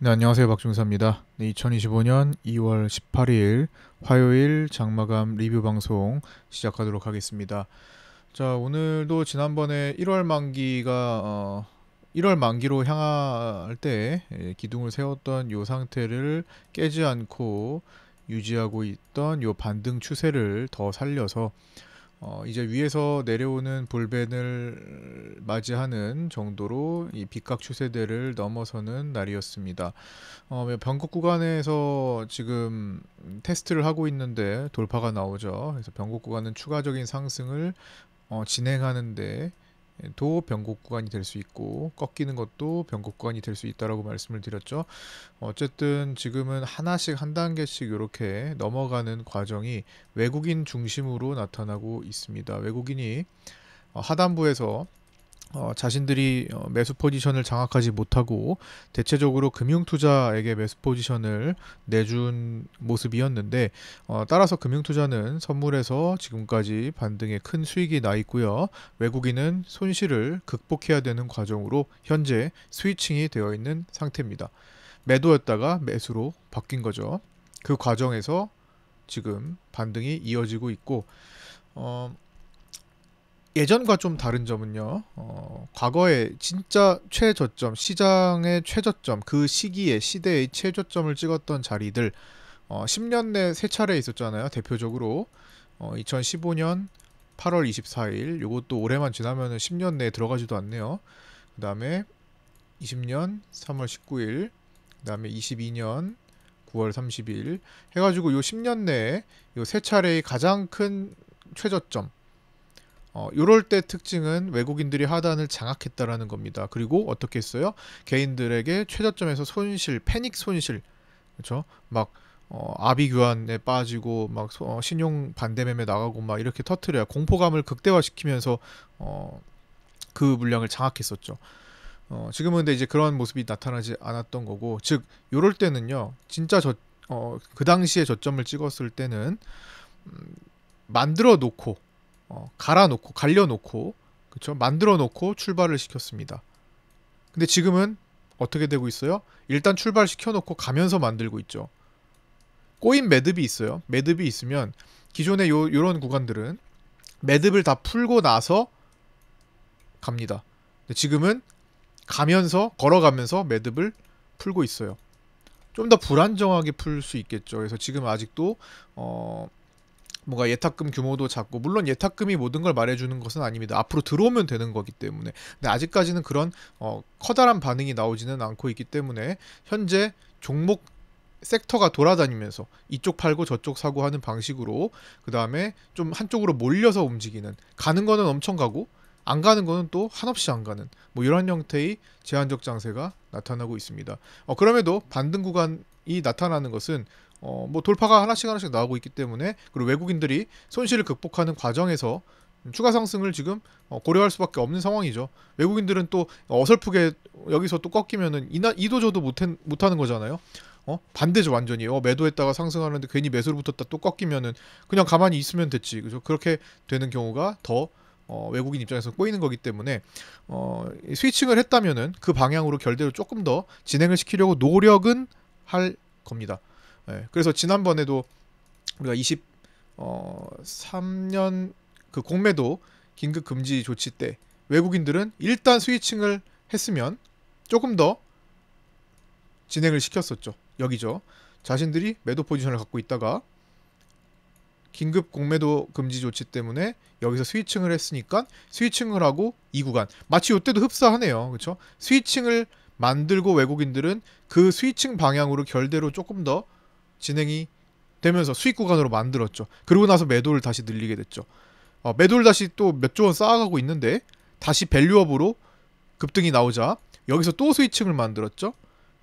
네, 안녕하세요. 박중사입니다. 네, 2025년 2월 18일 화요일 장마감 리뷰 방송 시작하도록 하겠습니다. 자, 오늘도 지난번에 1월 만기가 1월 만기로 향할 때 기둥을 세웠던 요 상태를 깨지 않고 유지하고 있던 요 반등 추세를 더 살려서 이제 위에서 내려오는 볼벤을 맞이하는 정도로 이 빗각 추세대를 넘어서는 날이었습니다. 변곡 구간에서 지금 테스트를 하고 있는데 돌파가 나오죠. 그래서 변곡 구간은 추가적인 상승을 진행하는데 도 변곡 구간이 될 수 있고 꺾이는 것도 변곡 구간이 될 수 있다라고 말씀을 드렸죠. 어쨌든 지금은 하나씩 한 단계씩 이렇게 넘어가는 과정이 외국인 중심으로 나타나고 있습니다. 외국인이 하단부에서 자신들이 매수 포지션을 장악하지 못하고 대체적으로 금융투자에게 매수 포지션을 내준 모습이었는데 따라서 금융투자는 선물에서 지금까지 반등에 큰 수익이 나 있고요. 외국인은 손실을 극복해야 되는 과정으로 현재 스위칭이 되어 있는 상태입니다. 매도였다가 매수로 바뀐 거죠. 그 과정에서 지금 반등이 이어지고 있고 예전과 좀 다른 점은요. 과거에 진짜 최저점, 시장의 최저점, 그 시기에 시대의 최저점을 찍었던 자리들 10년 내 세 차례 있었잖아요. 대표적으로 2015년 8월 24일, 요것도 올해만 지나면 10년 내에 들어가지도 않네요. 그 다음에 20년 3월 19일, 그 다음에 22년 9월 30일 해가지고 요 10년 내에 요 세 차례의 가장 큰 최저점 요럴 때 특징은 외국인들이 하단을 장악했다라는 겁니다. 그리고 어떻게 했어요? 개인들에게 최저점에서 손실, 패닉 손실, 그렇죠? 막 아비 규환에 빠지고 막 신용 반대매매 나가고 막 이렇게 터트려야 공포감을 극대화시키면서 그 물량을 장악했었죠. 지금은 근데 이제 그런 모습이 나타나지 않았던 거고, 즉 요럴 때는요, 진짜 그 당시에 저점을 찍었을 때는 만들어 놓고 갈아 놓고 갈려 놓고 그렇죠? 만들어 놓고 출발을 시켰습니다. 근데 지금은 어떻게 되고 있어요? 일단 출발시켜 놓고 가면서 만들고 있죠. 꼬인 매듭이 있어요. 매듭이 있으면 기존의 요런 구간들은 매듭을 다 풀고 나서 갑니다. 근데 지금은 가면서 걸어가면서 매듭을 풀고 있어요. 좀 더 불안정하게 풀 수 있겠죠. 그래서 지금 아직도 뭔가 예탁금 규모도 작고, 물론 예탁금이 모든 걸 말해주는 것은 아닙니다. 앞으로 들어오면 되는 거기 때문에. 근데 아직까지는 그런 커다란 반응이 나오지는 않고 있기 때문에 현재 종목 섹터가 돌아다니면서 이쪽 팔고 저쪽 사고 하는 방식으로, 그 다음에 좀 한쪽으로 몰려서 움직이는, 가는 거는 엄청 가고 안 가는 거는 또 한없이 안 가는, 뭐 이런 형태의 제한적 장세가 나타나고 있습니다. 그럼에도 반등 구간이 나타나는 것은 뭐 돌파가 하나씩 하나씩 나오고 있기 때문에, 그리고 외국인들이 손실을 극복하는 과정에서 추가 상승을 지금 고려할 수밖에 없는 상황이죠. 외국인들은 또 어설프게 여기서 또 꺾이면은 이도저도 못하는 거잖아요. 반대죠, 완전히. 매도했다가 상승하는데 괜히 매수로 붙었다 또 꺾이면은 그냥 가만히 있으면 됐지. 그죠? 그렇게 되는 경우가 더 외국인 입장에서 꼬이는 거기 때문에 스위칭을 했다면은 그 방향으로 결대로 조금 더 진행을 시키려고 노력은 할 겁니다. 그래서 지난번에도 우리가 23년 그 공매도 긴급 금지 조치 때 외국인들은 일단 스위칭을 했으면 조금 더 진행을 시켰었죠. 여기죠. 자신들이 매도 포지션을 갖고 있다가 긴급 공매도 금지 조치 때문에 여기서 스위칭을 했으니까 스위칭을 하고 이 구간, 마치 이때도 흡사하네요. 그렇죠? 스위칭을 만들고 외국인들은 그 스위칭 방향으로 결대로 조금 더 진행이 되면서 수익 구간으로 만들었죠. 그러고 나서 매도를 다시 늘리게 됐죠. 매도를 다시 또 몇 조 원 쌓아가고 있는데 다시 밸류업으로 급등이 나오자 여기서 또 스위칭을 만들었죠.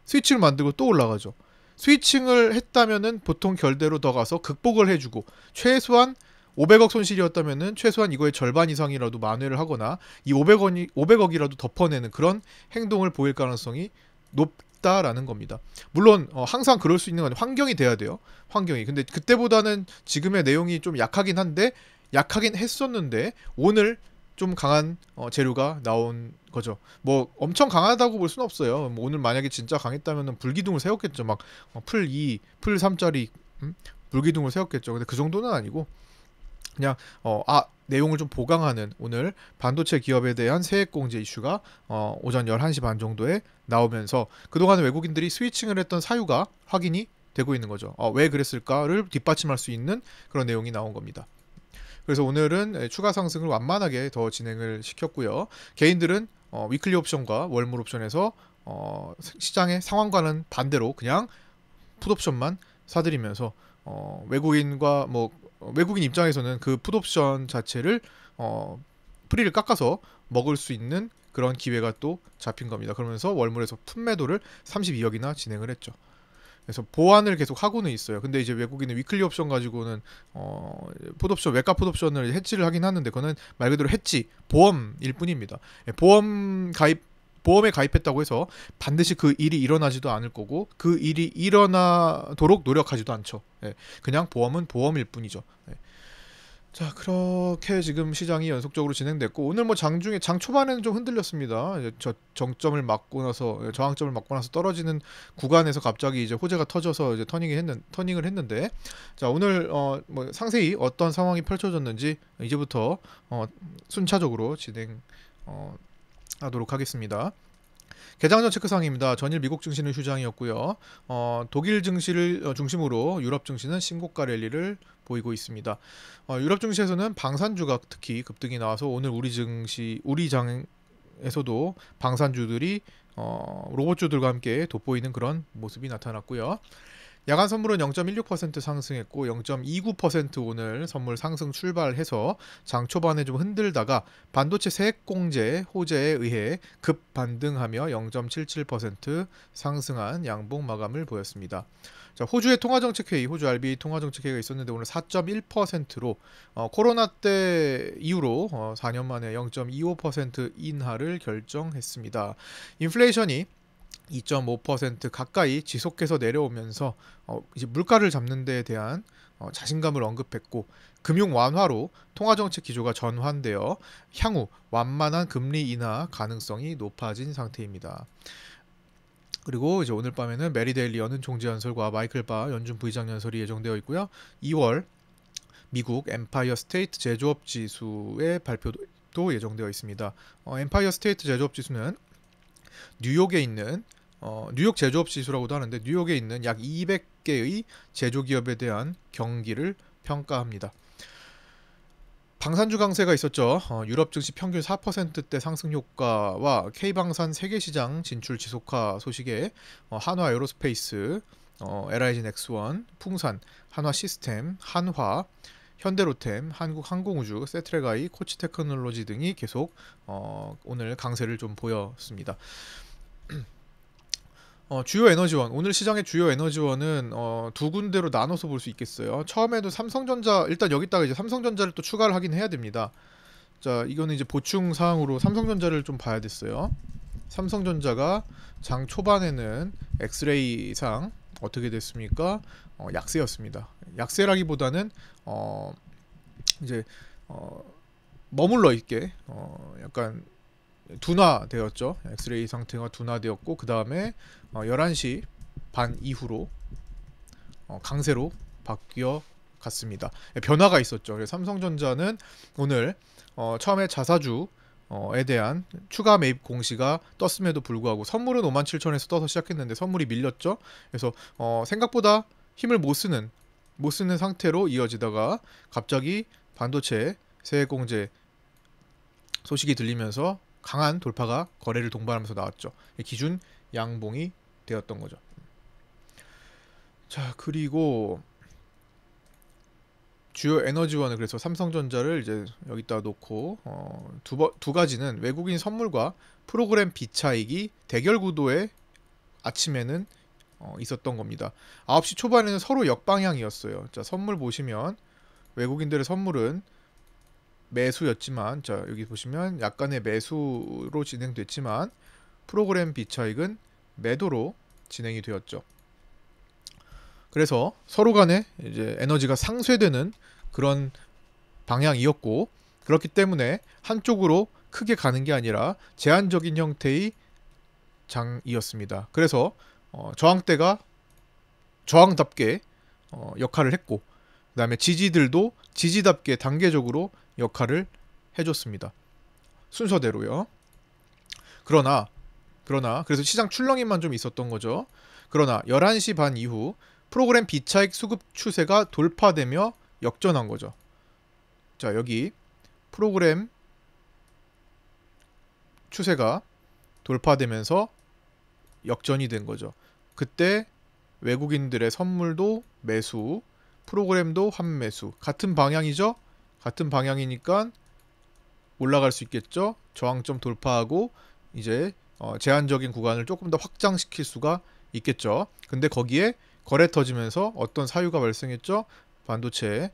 스위칭을 만들고 또 올라가죠. 스위칭을 했다면은 보통 결대로 더 가서 극복을 해주고, 최소한 500억 손실이었다면은 최소한 이거의 절반 이상이라도 만회를 하거나 이 500억이라도 덮어내는 그런 행동을 보일 가능성이 높다라는 겁니다. 물론 항상 그럴 수 있는 건 환경이 돼야 돼요. 환경이. 근데 그때보다는 지금의 내용이 좀 약하긴 했었는데 오늘 좀 강한 재료가 나온 거죠. 뭐 엄청 강하다고 볼 수는 없어요. 뭐 오늘 만약에 진짜 강했다면은 불기둥을 세웠겠죠. 막 풀 2, 풀 3짜리 불기둥을 세웠겠죠. 근데 그 정도는 아니고 그냥 내용을 좀 보강하는 오늘 반도체 기업에 대한 세액 공제 이슈가 오전 11시 반 정도에 나오면서 그동안 외국인들이 스위칭을 했던 사유가 확인이 되고 있는 거죠. 왜 그랬을까를 뒷받침할 수 있는 그런 내용이 나온 겁니다. 그래서 오늘은 추가 상승을 완만하게 더 진행을 시켰고요. 개인들은 위클리 옵션과 월물 옵션에서 시장의 상황과는 반대로 그냥 풋옵션만 사들이면서 외국인과 외국인 입장에서는 그 풋옵션 자체를 프리를 깎아서 먹을 수 있는 그런 기회가 또 잡힌 겁니다. 그러면서 월물에서 풋매도를 32억이나 진행을 했죠. 그래서 보완을 계속 하고는 있어요. 근데 이제 외국인은 위클리 옵션 가지고는 풋옵션 외가 풋옵션을 해지를 하긴 하는데 그거는 말 그대로 해지 보험일 뿐입니다. 보험에 가입했다고 해서 반드시 그 일이 일어나지도 않을 거고 그 일이 일어나도록 노력하지도 않죠. 그냥 보험은 보험일 뿐이죠. 자, 그렇게 지금 시장이 연속적으로 진행됐고 오늘 뭐 장중에 장 초반에는 좀 흔들렸습니다. 이제 저 정점을 맞고 나서 저항점을 맞고 나서 떨어지는 구간에서 갑자기 이제 호재가 터져서 이제 터닝을 했는데 자, 오늘 뭐 상세히 어떤 상황이 펼쳐졌는지 이제부터 순차적으로 진행 하도록 하겠습니다. 개장전 체크사항입니다. 전일 미국 증시는 휴장이었고요. 독일 증시를 중심으로 유럽 증시는 신고가 랠리를 보이고 있습니다. 유럽 증시에서는 방산주가 특히 급등이 나와서 오늘 우리 장에서도 방산주들이 로봇주들과 함께 돋보이는 그런 모습이 나타났고요. 야간 선물은 0.16% 상승했고 0.29% 오늘 선물 상승 출발해서 장 초반에 좀 흔들다가 반도체 세액 공제 호재에 의해 급 반등하며 0.77% 상승한 양봉 마감을 보였습니다. 자, 호주의 통화정책회의, 호주 RBA 통화정책회의가 있었는데 오늘 4.1%로 코로나 때 이후로 4년 만에 0.25% 인하를 결정했습니다. 인플레이션이 2.5% 가까이 지속해서 내려오면서 이제 물가를 잡는 데에 대한 자신감을 언급했고 금융 완화로 통화정책 기조가 전환되어 향후 완만한 금리 인하 가능성이 높아진 상태입니다. 그리고 이제 오늘 밤에는 메리데일리 연은 총재 연설과 마이클 바 연준 부의장 연설이 예정되어 있고요. 2월 미국 엠파이어 스테이트 제조업 지수의 발표도 예정되어 있습니다. 엠파이어 스테이트 제조업 지수는 뉴욕에 있는 뉴욕 제조업 지수라고도 하는데 뉴욕에 있는 약 200개의 제조기업에 대한 경기를 평가합니다. 방산주 강세가 있었죠. 유럽 증시 평균 4%대 상승 효과와 K방산 세계시장 진출 지속화 소식에 한화 에어로스페이스, LIG 넥스원, 풍산, 한화 시스템, 한화, 현대로템, 한국항공우주, 세트레가이, 코치테크놀로지 등이 계속 오늘 강세를 좀 보였습니다. 주요 에너지원 오늘 시장의 주요 에너지원은 두 군데로 나눠서 볼 수 있겠어요. 처음에도 삼성전자 일단 여기다가 이제 삼성전자를 또 추가를 하긴 해야 됩니다. 자, 이거는 이제 보충 사항으로 삼성전자를 좀 봐야 됐어요. 삼성전자가 장 초반에는 엑스레이상 어떻게 됐습니까? 약세였습니다. 약세라기보다는 이제 머물러 있게 약간 둔화되었죠. 엑스레이 상태가 둔화되었고 그 다음에 11시 반 이후로 강세로 바뀌어 갔습니다. 변화가 있었죠. 그래서 삼성전자는 오늘 처음에 자사주에 대한 추가 매입 공시가 떴음에도 불구하고 선물은 57,000원에서 떠서 시작했는데 선물이 밀렸죠. 그래서 생각보다 힘을 못 쓰는 상태로 이어지다가 갑자기 반도체 세액 공제 소식이 들리면서 강한 돌파가 거래를 동반하면서 나왔죠. 기준 양봉이 되었던 거죠. 자, 그리고 주요 에너지원을 그래서 삼성전자를 이제 여기다 놓고 두 가지는 외국인 선물과 프로그램 비차익이 대결 구도에 아침에는 있었던 겁니다. 9시 초반에는 서로 역방향이었어요. 자, 선물 보시면 외국인들의 선물은 매수였지만 자, 여기 보시면 약간의 매수로 진행됐지만 프로그램 비차익은 매도로 진행이 되었죠. 그래서 서로 간에 이제 에너지가 상쇄되는 그런 방향이었고 그렇기 때문에 한쪽으로 크게 가는 게 아니라 제한적인 형태의 장이었습니다. 그래서 저항대가 저항답게 역할을 했고, 그 다음에 지지들도 지지답게 단계적으로 역할을 해줬습니다. 순서대로요. 그러나 그래서 시장 출렁임만 좀 있었던 거죠. 그러나 11시 반 이후 프로그램 비차익 수급 추세가 돌파되며 역전한 거죠. 자, 여기 프로그램 추세가 돌파되면서 역전이 된 거죠. 그때 외국인들의 선물도 매수, 프로그램도 환매수. 같은 방향이죠? 같은 방향이니까 올라갈 수 있겠죠? 저항점 돌파하고 이제 제한적인 구간을 조금 더 확장시킬 수가 있겠죠. 근데 거기에 거래 터지면서 어떤 사유가 발생했죠? 반도체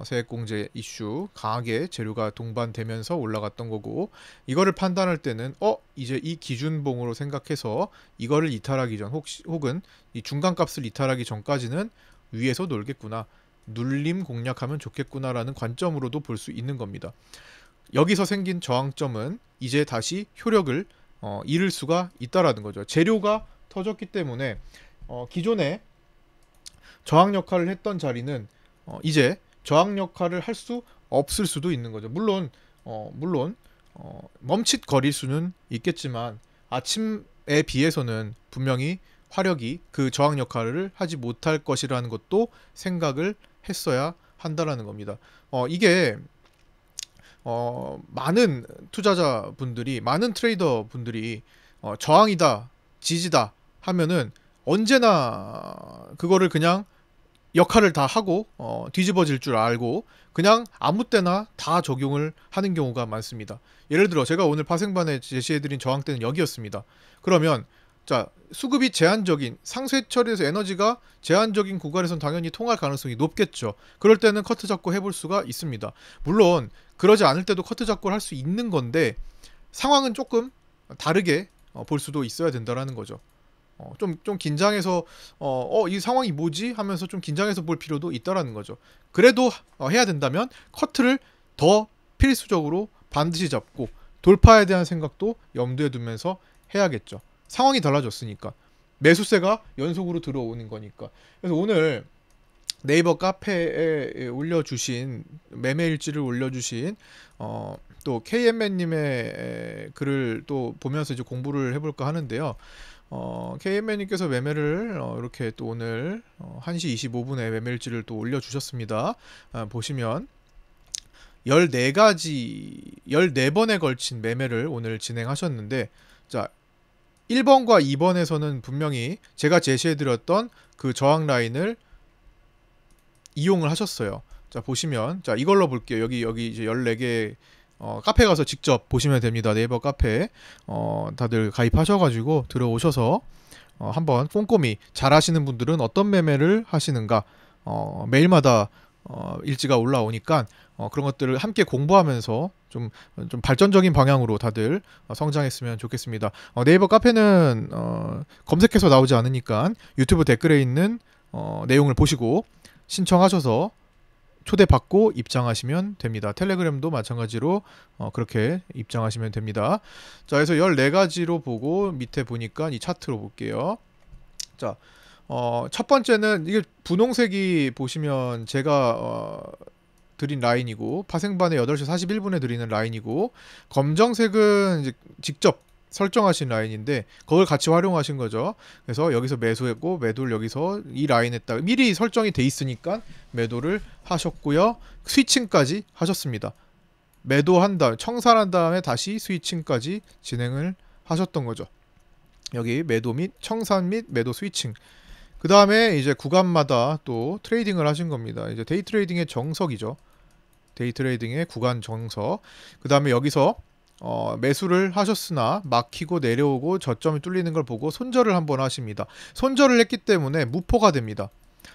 세액공제 이슈 강하게 재료가 동반되면서 올라갔던 거고, 이거를 판단할 때는 이제 이 기준봉으로 생각해서 이거를 이탈하기 전 혹은 이 중간값을 이탈하기 전까지는 위에서 놀겠구나, 눌림 공략하면 좋겠구나라는 관점으로도 볼 수 있는 겁니다. 여기서 생긴 저항점은 이제 다시 효력을 잃을 수가 있다라는 거죠. 재료가 터졌기 때문에 기존에 저항 역할을 했던 자리는 이제 저항 역할을 할 수 없을 수도 있는 거죠. 물론 멈칫거릴 수는 있겠지만 아침에 비해서는 분명히 화력이 그 저항 역할을 하지 못할 것이라는 것도 생각을 했어야 한다라는 겁니다. 이게 많은 투자자분들이, 많은 트레이더분들이 저항이다, 지지다 하면은 언제나 그거를 그냥 역할을 다 하고 뒤집어질 줄 알고 그냥 아무 때나 다 적용을 하는 경우가 많습니다. 예를 들어 제가 오늘 파생반에 제시해드린 저항대는 여기였습니다. 그러면 자, 수급이 제한적인, 상쇄 처리에서 에너지가 제한적인 구간에선 당연히 통할 가능성이 높겠죠. 그럴 때는 커트 잡고 해볼 수가 있습니다. 물론 그러지 않을 때도 커트 잡고 할 수 있는 건데 상황은 조금 다르게 볼 수도 있어야 된다라는 거죠. 좀 긴장해서 이 상황이 뭐지? 하면서 좀 긴장해서 볼 필요도 있다라는 거죠. 그래도 해야 된다면 커트를 더 필수적으로 반드시 잡고 돌파에 대한 생각도 염두에 두면서 해야겠죠. 상황이 달라졌으니까. 매수세가 연속으로 들어오는 거니까. 그래서 오늘 네이버 카페에 올려주신, 매매일지를 올려주신 또 KMN님의 글을 또 보면서 이제 공부를 해볼까 하는데요. KMN님께서 매매를 이렇게 또 오늘 1시 25분에 매매일지를 또 올려주셨습니다. 보시면 14번에 걸친 매매를 오늘 진행하셨는데, 자, 1번과 2번에서는 분명히 제가 제시해드렸던 그 저항 라인을 이용을 하셨어요. 자, 보시면, 자, 이걸로 볼게요. 여기 이제 14개 카페 가서 직접 보시면 됩니다. 네이버 카페 다들 가입하셔가지고 들어오셔서 한번 꼼꼼히 잘 하시는 분들은 어떤 매매를 하시는가 매일마다 일지가 올라오니까 그런 것들을 함께 공부하면서 좀 발전적인 방향으로 다들 성장했으면 좋겠습니다. 네이버 카페는 검색해서 나오지 않으니까 유튜브 댓글에 있는 내용을 보시고 신청하셔서 초대받고 입장하시면 됩니다. 텔레그램도 마찬가지로 그렇게 입장하시면 됩니다. 자, 그래서 14가지로 보고 밑에 보니까 이 차트로 볼게요. 자, 첫 번째는 이게 분홍색이 보시면 제가 드린 라인이고, 파생반에 8시 41분에 드리는 라인이고, 검정색은 이제 직접 설정하신 라인인데 그걸 같이 활용하신 거죠. 그래서 여기서 매수했고 매도를 여기서 이 라인에다가 미리 설정이 돼 있으니까 매도를 하셨고요. 스위칭까지 하셨습니다. 매도한 다음 청산한 다음에 다시 스위칭까지 진행을 하셨던 거죠. 여기 매도 및 청산 및 매도 스위칭. 그 다음에 이제 구간마다 또 트레이딩을 하신 겁니다. 이제 데이 트레이딩의 정석이죠. 데이 트레이딩의 구간 정석. 그 다음에 여기서 매수를 하셨으나 막히고 내려오고 저점이 뚫리는 걸 보고 손절을 한번 하십니다. 손절을 했기 때문에 무포가 됩니다.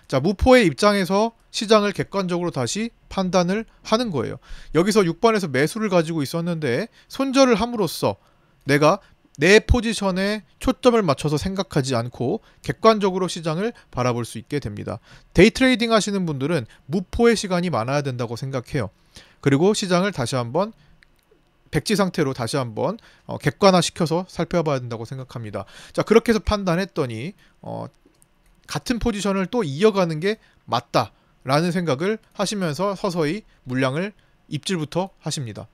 자, 무포의 입장에서 시장을 객관적으로 다시 판단을 하는 거예요. 여기서 6번에서 매수를 가지고 있었는데 손절을 함으로써 내가 내 포지션에 초점을 맞춰서 생각하지 않고 객관적으로 시장을 바라볼 수 있게 됩니다. 데이 트레이딩 하시는 분들은 무포의 시간이 많아야 된다고 생각해요. 그리고 시장을 다시 한번 백지 상태로 다시 한번 객관화시켜서 살펴봐야 된다고 생각합니다. 자, 그렇게 해서 판단했더니 같은 포지션을 또 이어가는 게 맞다라는 생각을 하시면서 서서히 물량을 입질부터 하십니다.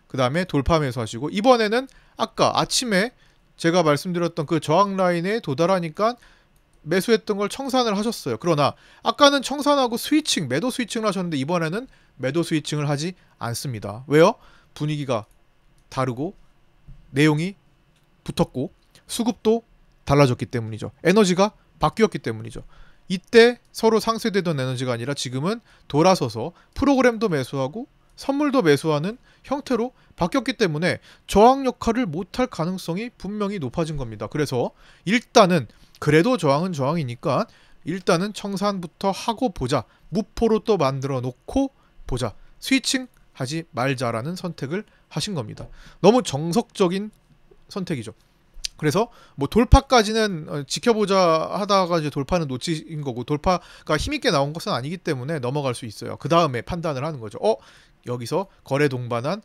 그 다음에 돌파 매수하시고, 이번에는 아까 아침에 제가 말씀드렸던 그 저항 라인에 도달하니까 매수했던 걸 청산을 하셨어요. 그러나 아까는 청산하고 스위칭, 매도 스위칭을 하셨는데 이번에는 매도 스위칭을 하지 않습니다. 왜요? 분위기가 다르고 내용이 붙었고 수급도 달라졌기 때문이죠. 에너지가 바뀌었기 때문이죠. 이때 서로 상쇄되던 에너지가 아니라 지금은 돌아서서 프로그램도 매수하고 선물도 매수하는 형태로 바뀌었기 때문에 저항 역할을 못할 가능성이 분명히 높아진 겁니다. 그래서 일단은 그래도 저항은 저항이니까 일단은 청산부터 하고 보자. 무포로 또 만들어 놓고 보자. 스위칭 하지 말자라는 선택을 하신 겁니다. 너무 정석적인 선택이죠. 그래서 뭐 돌파까지는 지켜보자 하다가 이제 돌파는 놓치신 거고, 돌파가 힘있게 나온 것은 아니기 때문에 넘어갈 수 있어요. 그 다음에 판단을 하는 거죠. 여기서 거래 동반한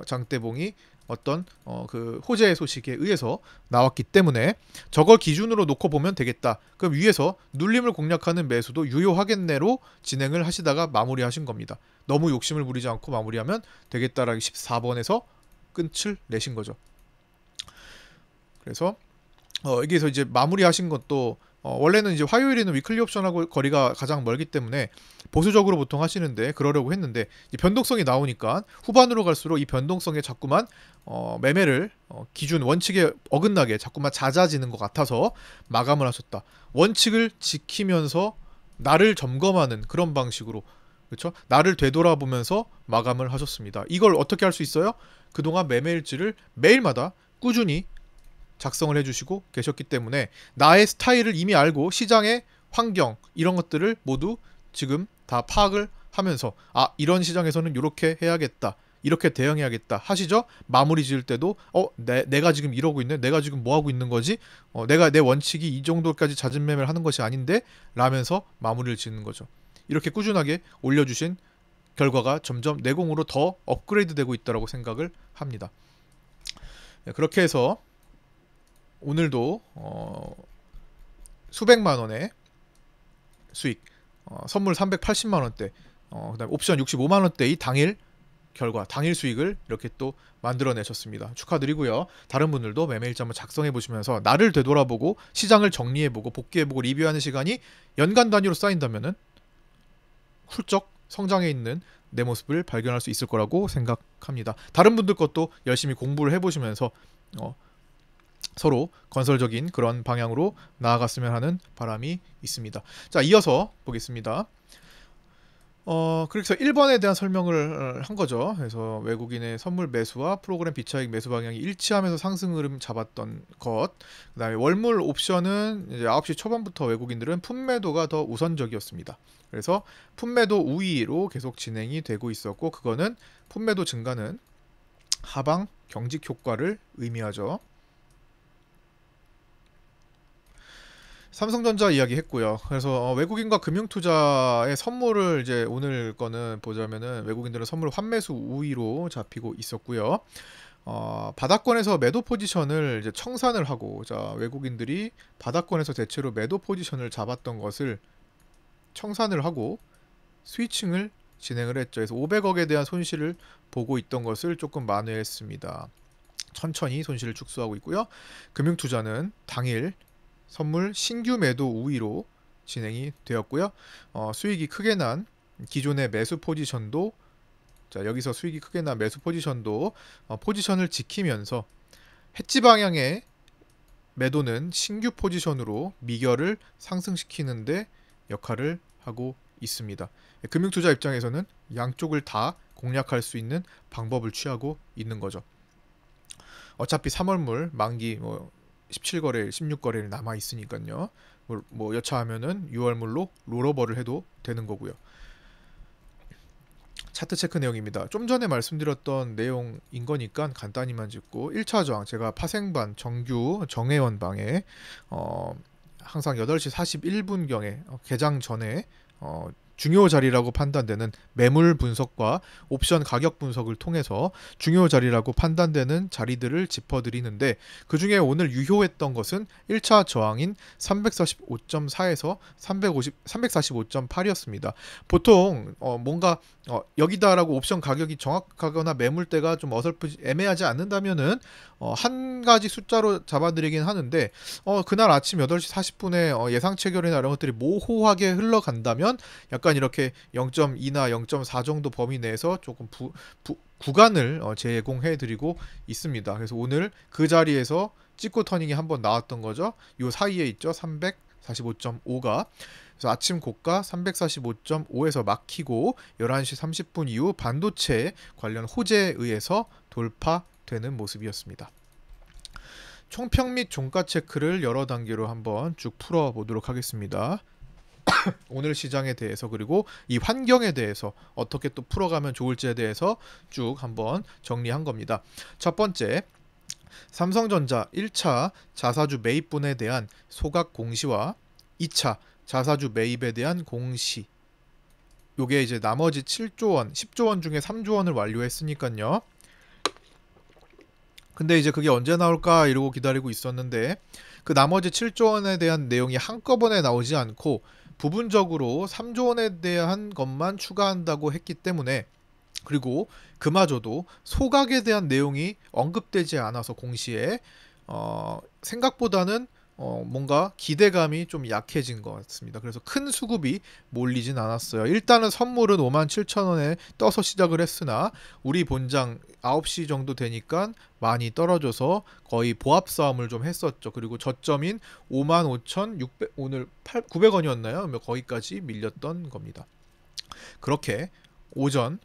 장대봉이 어떤 그 호재의 소식에 의해서 나왔기 때문에 저걸 기준으로 놓고 보면 되겠다. 그럼 위에서 눌림을 공략하는 매수도 유효하겠네로 진행을 하시다가 마무리하신 겁니다. 너무 욕심을 부리지 않고 마무리하면 되겠다라고 14번에서 끝을 내신 거죠. 그래서 여기서 이제 마무리하신 것도 원래는 이제 화요일에는 위클리 옵션하고 거리가 가장 멀기 때문에 보수적으로 보통 하시는데 그러려고 했는데 변동성이 나오니까 후반으로 갈수록 이 변동성에 자꾸만 매매를 기준 원칙에 어긋나게 자꾸만 잦아지는 것 같아서 마감을 하셨다. 원칙을 지키면서 나를 점검하는 그런 방식으로, 그렇죠? 나를 되돌아보면서 마감을 하셨습니다. 이걸 어떻게 할 수 있어요? 그동안 매매일지를 매일마다 꾸준히 작성을 해주시고 계셨기 때문에 나의 스타일을 이미 알고 시장의 환경 이런 것들을 모두 지금 다 파악을 하면서 이런 시장에서는 이렇게 해야겠다, 이렇게 대응해야겠다 하시죠. 마무리 지을 때도 내가 지금 이러고 있네, 내가 지금 뭐 하고 있는 거지, 내가 내 원칙이 이 정도까지 잦은 매매를 하는 것이 아닌데 라면서 마무리를 짓는 거죠. 이렇게 꾸준하게 올려주신 결과가 점점 내공으로 더 업그레이드 되고 있다고 생각을 합니다. 그렇게 해서 오늘도 수백만 원의 수익, 선물 380만 원대, 그다음에 옵션 65만 원대의 당일 결과, 당일 수익을 이렇게 또 만들어내셨습니다. 축하드리고요. 다른 분들도 매매 일지 한번 작성해 보시면서 나를 되돌아보고 시장을 정리해보고 복귀해보고 리뷰하는 시간이 연간 단위로 쌓인다면은 훌쩍 성장해 있는 내 모습을 발견할 수 있을 거라고 생각합니다. 다른 분들 것도 열심히 공부를 해보시면서 서로 건설적인 그런 방향으로 나아갔으면 하는 바람이 있습니다. 자, 이어서 보겠습니다. 그래서 1번에 대한 설명을 한 거죠. 그래서 외국인의 선물 매수와 프로그램 비차익 매수 방향이 일치하면서 상승 흐름 잡았던 것. 그 다음에 월물 옵션은 이제 9시 초반부터 외국인들은 품매도가 더 우선적이었습니다. 그래서 품매도 우위로 계속 진행이 되고 있었고, 그거는 품매도 증가는 하방 경직 효과를 의미하죠. 삼성전자 이야기 했고요. 그래서 외국인과 금융투자의 선물을 이제 오늘 거는 보자면은 외국인들은 선물 환매수 우위로 잡히고 있었고요. 바닥권에서 매도 포지션을 이제 청산을 하고, 자, 외국인들이 바닥권에서 대체로 매도 포지션을 잡았던 것을 청산을 하고 스위칭을 진행을 했죠. 그래서 500억에 대한 손실을 보고 있던 것을 조금 만회했습니다. 천천히 손실을 축소하고 있고요. 금융투자는 당일 선물 신규 매도 우위로 진행이 되었고요. 수익이 크게 난 기존의 매수 포지션도, 자, 여기서 수익이 크게 난 매수 포지션도 포지션을 지키면서 해지 방향의 매도는 신규 포지션으로 미결을 상승시키는데 역할을 하고 있습니다. 금융투자 입장에서는 양쪽을 다 공략할 수 있는 방법을 취하고 있는 거죠. 어차피 3월물 만기 17거래일, 16거래일 남아 있으니까요. 뭐 여차하면은 6월물로 롤오버를 해도 되는 거고요. 차트 체크 내용입니다. 좀 전에 말씀드렸던 내용인 거니까 간단히만 짚고, 1차 저항 제가 파생반 정규 정회원 방에 항상 8시 41분경에 개장 전에 중요 자리라고 판단되는 매물 분석과 옵션 가격 분석을 통해서 중요 자리라고 판단되는 자리들을 짚어드리는데, 그 중에 오늘 유효했던 것은 1차 저항인 345.4에서 345.8이었습니다. 보통 뭔가 여기다라고 옵션 가격이 정확하거나 매물대가 좀 어설프지 애매하지 않는다면은 한 가지 숫자로 잡아드리긴 하는데, 그날 아침 8시 40분에 예상 체결이나 이런 것들이 모호하게 흘러간다면 약간 이렇게 0.2나 0.4 정도 범위 내에서 조금 구간을 제공해드리고 있습니다. 그래서 오늘 그 자리에서 찍고 터닝이 한번 나왔던 거죠. 요 사이에 있죠. 345.5가. 그래서 아침 고가 345.5에서 막히고 11시 30분 이후 반도체 관련 호재에 의해서 돌파되는 모습이었습니다. 총평 및 종가 체크를 여러 단계로 한번 쭉 풀어보도록 하겠습니다. 오늘 시장에 대해서, 그리고 이 환경에 대해서 어떻게 또 풀어가면 좋을지에 대해서 쭉 한번 정리한 겁니다. 첫 번째, 삼성전자 1차 자사주 매입분에 대한 소각 공시와 2차 자사주 매입에 대한 공시, 요게 이제 나머지 7조 원, 10조 원 중에 3조 원을 완료했으니까요. 근데 이제 그게 언제 나올까 이러고 기다리고 있었는데, 그 나머지 7조 원에 대한 내용이 한꺼번에 나오지 않고 부분적으로 3조 원에 대한 것만 추가한다고 했기 때문에, 그리고 그마저도 소각에 대한 내용이 언급되지 않아서 공시에 생각보다는 뭔가 기대감이 좀 약해진 것 같습니다. 그래서 큰 수급이 몰리진 않았어요. 일단은 선물은 57,000원에 떠서 시작을 했으나 우리 본장 9시 정도 되니까 많이 떨어져서 거의 보합 싸움을 좀 했었죠. 그리고 저점인 55,600, 오늘 900원이었나요? 거기까지 밀렸던 겁니다. 그렇게 오전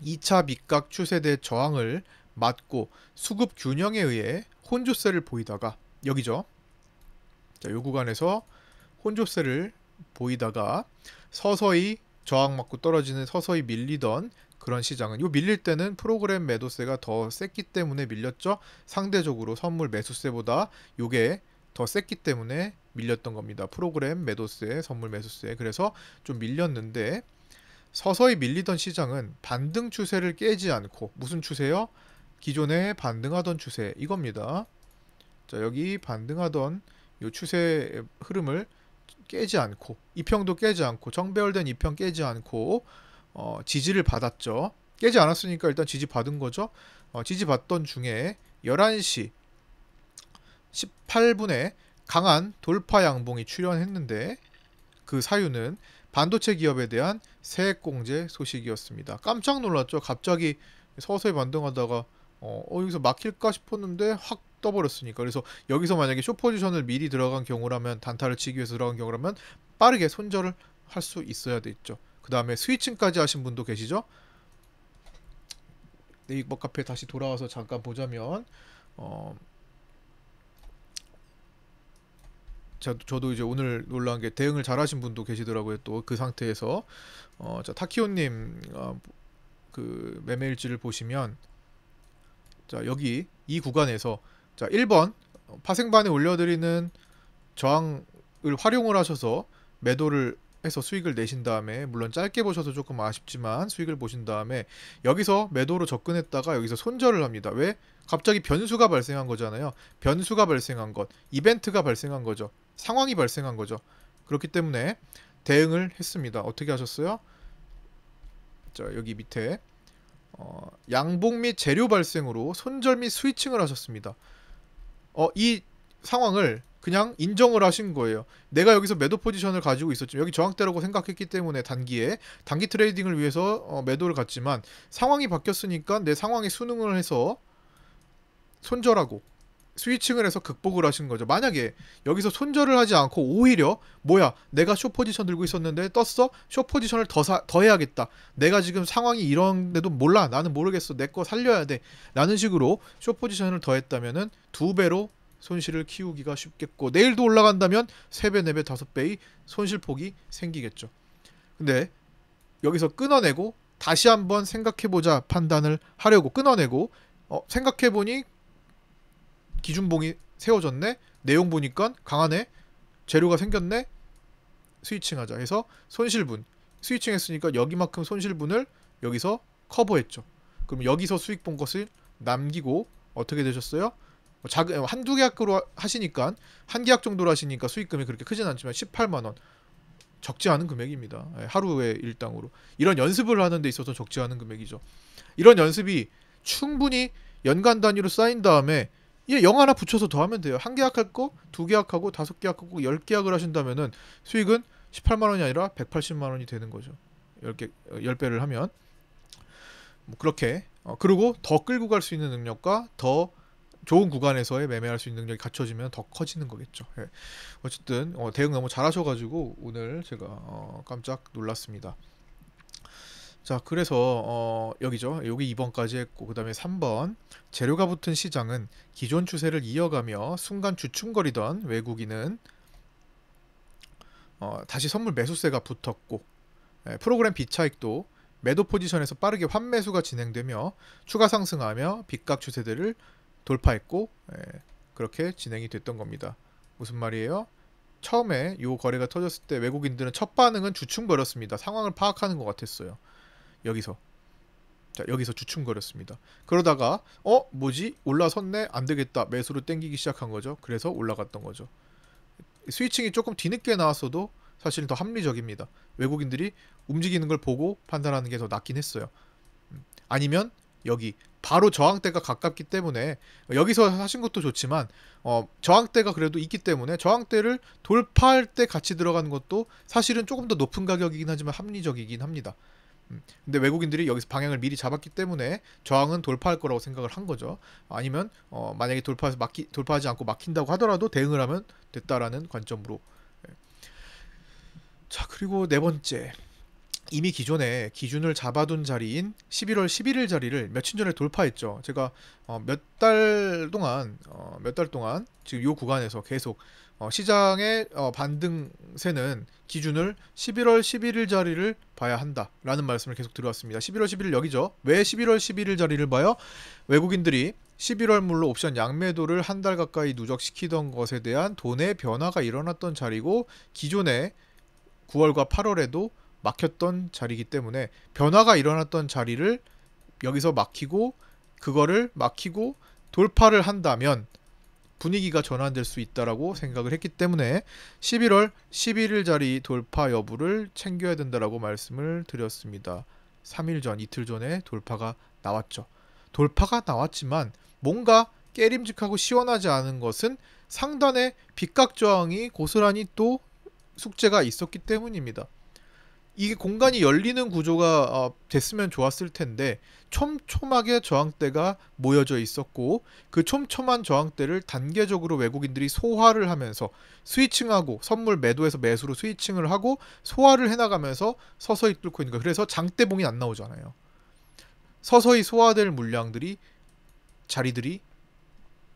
2차 밑각 추세대 저항을 맞고 수급 균형에 의해 혼조세를 보이다가, 여기죠. 자, 요 구간에서 혼조세를 보이다가 서서히 저항 맞고 떨어지는, 서서히 밀리던 그런 시장은, 요 밀릴 때는 프로그램 매도세가 더 셌기 때문에 밀렸죠. 상대적으로 선물 매수세보다 요게 더 셌기 때문에 밀렸던 겁니다. 프로그램 매도세, 선물 매수세. 그래서 좀 밀렸는데, 서서히 밀리던 시장은 반등 추세를 깨지 않고, 무슨 추세요? 기존에 반등하던 추세, 이겁니다. 자, 여기 반등하던 이 추세 흐름을 깨지 않고, 이평도 깨지 않고, 정배열된 이평 깨지 않고 지지를 받았죠. 깨지 않았으니까 일단 지지 받은 거죠. 지지 받던 중에 11시 18분에 강한 돌파 양봉이 출현했는데, 그 사유는 반도체 기업에 대한 세액공제 소식이었습니다. 깜짝 놀랐죠. 갑자기 서서히 반등하다가 여기서 막힐까 싶었는데 확 떠버렸으니까. 그래서 여기서 만약에 숏포지션을 미리 들어간 경우라면, 단타를 치기 위해서 들어간 경우라면 빠르게 손절을 할 수 있어야 되죠. 그 다음에 스위칭까지 하신 분도 계시죠. 네이버 카페 다시 돌아와서 잠깐 보자면 저도 이제 오늘 놀란 게 대응을 잘하신 분도 계시더라고요. 또 그 상태에서 자, 타키오님 그 매매일지를 보시면, 자, 여기 이 구간에서, 자, 1번 파생반에 올려드리는 저항을 활용을 하셔서 매도를 해서 수익을 내신 다음에, 물론 짧게 보셔서 조금 아쉽지만 수익을 보신 다음에 여기서 매도로 접근했다가 여기서 손절을 합니다. 왜? 갑자기 변수가 발생한 거잖아요. 변수가 발생한 것, 이벤트가 발생한 거죠. 상황이 발생한 거죠. 그렇기 때문에 대응을 했습니다. 어떻게 하셨어요? 자, 여기 밑에 양봉 및 재료 발생으로 손절 및 스위칭을 하셨습니다. 이 상황을 그냥 인정을 하신 거예요. 내가 여기서 매도 포지션을 가지고 있었지만, 여기 저항대라고 생각했기 때문에 단기 트레이딩을 위해서 매도를 갔지만, 상황이 바뀌었으니까 내 상황에 순응을 해서 손절하고 스위칭을 해서 극복을 하신 거죠. 만약에 여기서 손절을 하지 않고 오히려, 뭐야, 내가 숏 포지션 들고 있었는데 떴어? 숏 포지션을 더 해야겠다. 내가 지금 상황이 이런데도 몰라. 나는 모르겠어. 내 거 살려야 돼. 라는 식으로 숏 포지션을 더 했다면은 2배로 손실을 키우기가 쉽겠고, 내일도 올라간다면 3배, 4배, 5배의 손실폭이 생기겠죠. 근데 여기서 끊어내고 다시 한번 생각해보자 판단을 하려고 끊어내고, 생각해보니 기준봉이 세워졌네, 내용 보니까 강하네, 재료가 생겼네, 스위칭하자 해서 손실분, 스위칭 했으니까 여기만큼 손실분을 여기서 커버했죠. 그럼 여기서 수익 본 것을 남기고 어떻게 되셨어요? 한두 계약으로 하시니까 한 계약 정도로 하시니까 수익금이 그렇게 크진 않지만 18만 원 적지 않은 금액입니다. 하루의 일당으로. 이런 연습을 하는 데 있어서 적지 않은 금액이죠. 이런 연습이 충분히 연간 단위로 쌓인 다음에 얘 0 하나 붙여서 더하면 돼요. 한 계약할 거, 두 계약하고 다섯 계약하고 10계약을 하신다면은 수익은 18만 원이 아니라 180만 원이 되는 거죠. 10배를 하면. 뭐 그렇게 그리고 더 끌고 갈 수 있는 능력과 더 좋은 구간에서의 매매할 수 있는 능력이 갖춰지면 더 커지는 거겠죠. 예. 어쨌든 대응 너무 잘하셔가지고 오늘 제가 깜짝 놀랐습니다. 자, 그래서 여기죠. 여기 2번까지 했고 그 다음에 3번 재료가 붙은 시장은 기존 추세를 이어가며 순간 주춤거리던 외국인은 다시 선물 매수세가 붙었고 프로그램 비차익도 매도 포지션에서 빠르게 환매수가 진행되며 추가 상승하며 빗각 추세들을 돌파했고 그렇게 진행이 됐던 겁니다. 무슨 말이에요? 처음에 이 거래가 터졌을 때 외국인들은 첫 반응은 주춤거렸습니다. 상황을 파악하는 것 같았어요. 여기서 주춤거렸습니다. 그러다가 뭐지? 올라섰네? 안되겠다. 매수로 땡기기 시작한 거죠. 그래서 올라갔던 거죠. 스위칭이 조금 뒤늦게 나왔어도 사실은 더 합리적입니다. 외국인들이 움직이는 걸 보고 판단하는 게 더 낫긴 했어요. 아니면 여기 바로 저항대가 가깝기 때문에 여기서 하신 것도 좋지만 저항대가 그래도 있기 때문에 저항대를 돌파할 때 같이 들어가는 것도 사실은 조금 더 높은 가격이긴 하지만 합리적이긴 합니다. 근데 외국인들이 여기서 방향을 미리 잡았기 때문에 저항은 돌파할 거라고 생각을 한 거죠. 아니면 만약에 돌파하지 않고 막힌다고 하더라도 대응을 하면 됐다라는 관점으로. 자, 그리고 네 번째, 이미 기존에 기준을 잡아둔 자리인 11월 11일 자리를 며칠 전에 돌파했죠. 제가 몇 달 동안 지금 이 구간에서 계속 시장의 반등세는 기준을 11월 11일 자리를 봐야 한다라는 말씀을 계속 드려왔습니다. 11월 11일 여기죠. 왜 11월 11일 자리를 봐요? 외국인들이 11월 물로 옵션 양매도를 한 달 가까이 누적시키던 것에 대한 돈의 변화가 일어났던 자리고 기존에 9월과 8월에도 막혔던 자리이기 때문에 변화가 일어났던 자리를 여기서 그거를 막히고 돌파를 한다면 분위기가 전환될 수 있다라고 생각을 했기 때문에 11월 11일 자리 돌파 여부를 챙겨야 된다라고 말씀을 드렸습니다. 3일 전, 이틀 전에 돌파가 나왔죠. 돌파가 나왔지만 뭔가 깨림직하고 시원하지 않은 것은 상단의 빗각 저항이 고스란히 또 숙제가 있었기 때문입니다. 이게 공간이 열리는 구조가 됐으면 좋았을 텐데 촘촘하게 저항대가 모여져 있었고 그 촘촘한 저항대를 단계적으로 외국인들이 소화를 하면서 스위칭하고 선물 매도에서 매수로 스위칭을 하고 소화를 해나가면서 서서히 뚫고 있는 거예요. 그래서 장대봉이 안 나오잖아요. 서서히 소화될 자리들이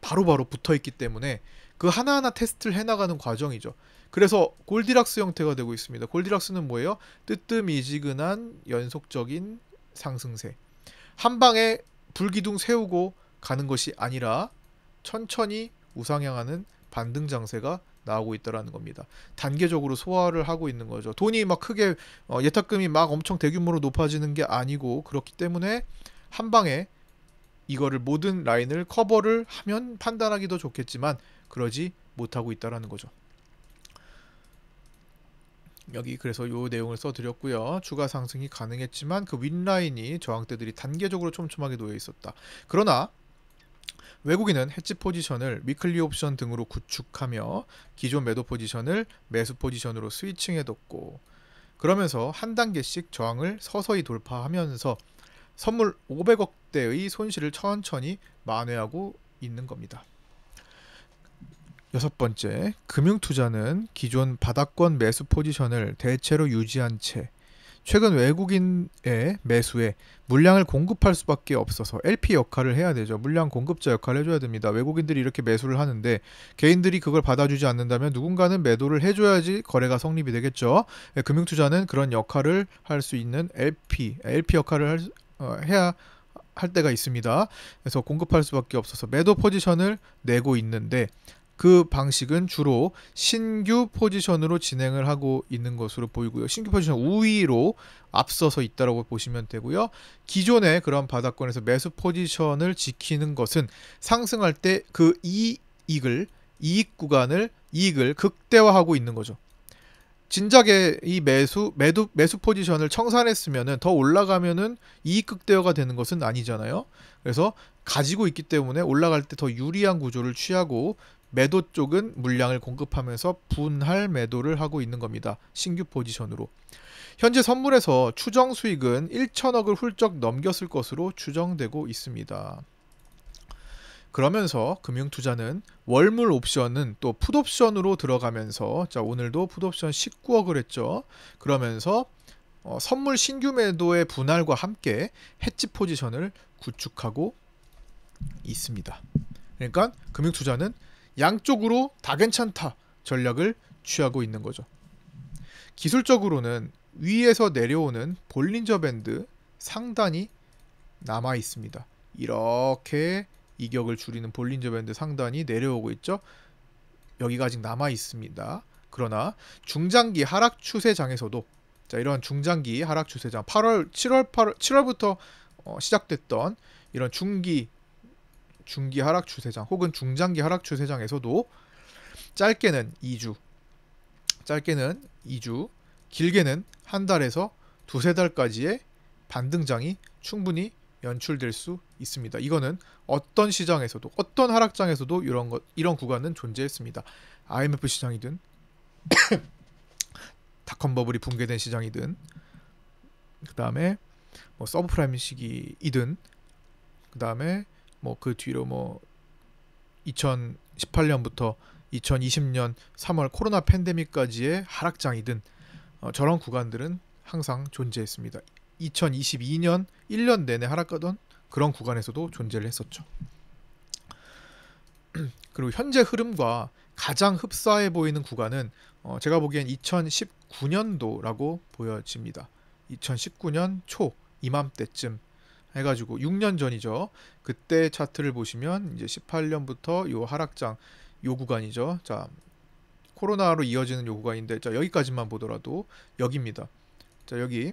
바로바로 붙어있기 때문에 그 하나하나 테스트를 해나가는 과정이죠. 그래서 골디락스 형태가 되고 있습니다. 골디락스는 뭐예요? 뜨뜻미지근한 연속적인 상승세. 한 방에 불기둥 세우고 가는 것이 아니라 천천히 우상향하는 반등 장세가 나오고 있다는 겁니다. 단계적으로 소화를 하고 있는 거죠. 돈이 막 크게 예탁금이 막 엄청 대규모로 높아지는 게 아니고 그렇기 때문에 한 방에 이거를 모든 라인을 커버를 하면 판단하기 더 좋겠지만 그러지 못하고 있다는 거죠. 여기 그래서 요 내용을 써드렸고요. 추가 상승이 가능했지만 그 윗라인이 저항대들이 단계적으로 촘촘하게 놓여 있었다. 그러나 외국인은 해지 포지션을 위클리 옵션 등으로 구축하며 기존 매도 포지션을 매수 포지션으로 스위칭해뒀고 그러면서 한 단계씩 저항을 서서히 돌파하면서 선물 500억대의 손실을 천천히 만회하고 있는 겁니다. 여섯 번째, 금융투자는 기존 바닥권 매수 포지션을 대체로 유지한 채 최근 외국인의 매수에 물량을 공급할 수밖에 없어서 LP 역할을 해야 되죠. 물량 공급자 역할을 해줘야 됩니다. 외국인들이 이렇게 매수를 하는데 개인들이 그걸 받아주지 않는다면 누군가는 매도를 해줘야지 거래가 성립이 되겠죠. 금융투자는 그런 역할을 할 수 있는 LP 역할을 해야 할 때가 있습니다. 그래서 공급할 수밖에 없어서 매도 포지션을 내고 있는데 그 방식은 주로 신규 포지션으로 진행을 하고 있는 것으로 보이고요. 신규 포지션 우위로 앞서서 있다고 보시면 되고요. 기존의 그런 바닥권에서 매수 포지션을 지키는 것은 상승할 때 그 이익을 극대화하고 있는 거죠. 진작에 이 매수 포지션을 청산했으면은 더 올라가면은 이익 극대화가 되는 것은 아니잖아요. 그래서 가지고 있기 때문에 올라갈 때 더 유리한 구조를 취하고 매도 쪽은 물량을 공급하면서 분할 매도를 하고 있는 겁니다. 신규 포지션으로. 현재 선물에서 추정 수익은 1천억을 훌쩍 넘겼을 것으로 추정되고 있습니다. 그러면서 금융투자는 월물 옵션은 또 풋옵션으로 들어가면서, 자 오늘도 풋옵션 19억을 했죠. 그러면서 선물 신규 매도의 분할과 함께 해지 포지션을 구축하고 있습니다. 그러니까 금융투자는 양쪽으로 다 괜찮다 전략을 취하고 있는 거죠. 기술적으로는 위에서 내려오는 볼린저 밴드 상단이 남아 있습니다. 이렇게 이격을 줄이는 볼린저 밴드 상단이 내려오고 있죠. 여기가 아직 남아 있습니다. 그러나 중장기 하락 추세장에서도, 자 이런 중장기 하락 추세장 7월부터 시작됐던 이런 중기 하락 추세장 혹은 중장기 하락 추세장에서도 짧게는 2주, 길게는 한 달에서 두세 달까지의 반등장이 충분히 연출될 수 있습니다. 이거는 어떤 시장에서도, 어떤 하락장에서도 이런 구간은 존재했습니다. IMF 시장이든 닷컴 버블이 붕괴된 시장이든, 그 다음에 뭐 서브프라임 시기이든, 그 다음에 뭐 그 뒤로 뭐 2018년부터 2020년 3월 코로나 팬데믹까지의 하락장이든 저런 구간들은 항상 존재했습니다. 2022년 1년 내내 하락하던 그런 구간에서도 존재를 했었죠. 그리고 현재 흐름과 가장 흡사해 보이는 구간은 제가 보기엔 2019년도라고 보여집니다. 2019년 초 이맘때쯤 해가지고 6년 전이죠. 그때 차트를 보시면 이제 18년부터 요 하락장 요 구간이죠. 자 코로나로 이어지는 요 구간인데, 자 여기까지만 보더라도 여기입니다. 자 여기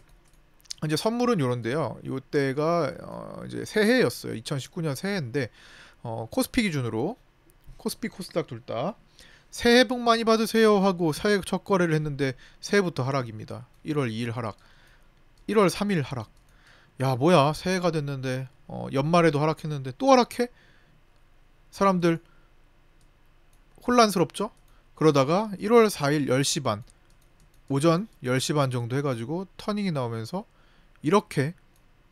이제 선물은 요런데요. 요때가 이제 새해였어요. 2019년 새해인데 코스피 기준으로 코스피 코스닥 둘 다 새해 복 많이 받으세요 하고 새해 첫 거래를 했는데 새해부터 하락입니다. 1월 2일 하락, 1월 3일 하락. 야 뭐야 새해가 됐는데 연말에도 하락했는데 또 하락해? 사람들 혼란스럽죠? 그러다가 1월 4일 10시 반, 오전 10시 반 정도 해가지고 터닝이 나오면서 이렇게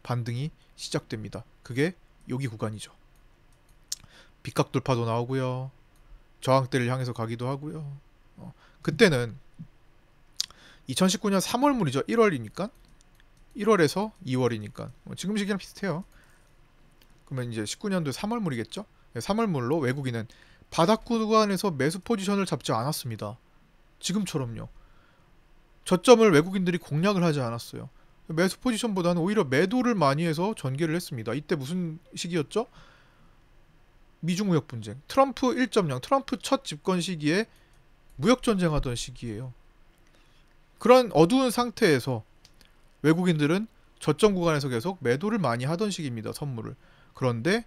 반등이 시작됩니다. 그게 여기 구간이죠. 빗각 돌파도 나오고요. 저항대를 향해서 가기도 하고요. 그때는 2019년 3월물이죠. 1월이니까 1월에서 2월이니까 지금 시기랑 비슷해요. 그러면 이제 19년도 3월물이겠죠. 3월물로 외국인은 바닥 구간에서 매수 포지션을 잡지 않았습니다. 지금처럼요. 저점을 외국인들이 공략을 하지 않았어요. 매수 포지션보다는 오히려 매도를 많이 해서 전개를 했습니다. 이때 무슨 시기였죠? 미중 무역 분쟁, 트럼프 1.0, 트럼프 첫 집권 시기에 무역 전쟁하던 시기예요. 그런 어두운 상태에서 외국인들은 저점 구간에서 계속 매도를 많이 하던 시기입니다. 선물을. 그런데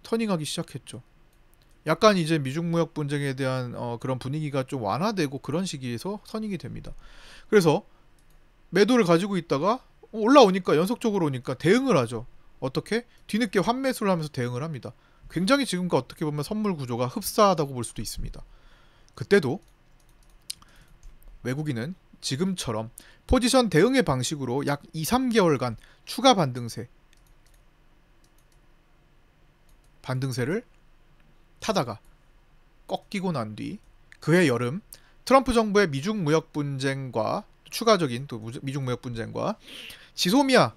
터닝하기 시작했죠. 약간 이제 미중 무역 분쟁에 대한 그런 분위기가 좀 완화되고 그런 시기에서 선익이 됩니다. 그래서 매도를 가지고 있다가 올라오니까 연속적으로 오니까 대응을 하죠. 어떻게? 뒤늦게 환매수를 하면서 대응을 합니다. 굉장히 지금과 어떻게 보면 선물 구조가 흡사하다고 볼 수도 있습니다. 그때도 외국인은 지금처럼 포지션 대응의 방식으로 약 2, 3개월간 추가 반등세를 타다가 꺾이고 난 뒤 그해 여름 트럼프 정부의 미중 무역 분쟁과 추가적인 또 미중 무역 분쟁과 지소미아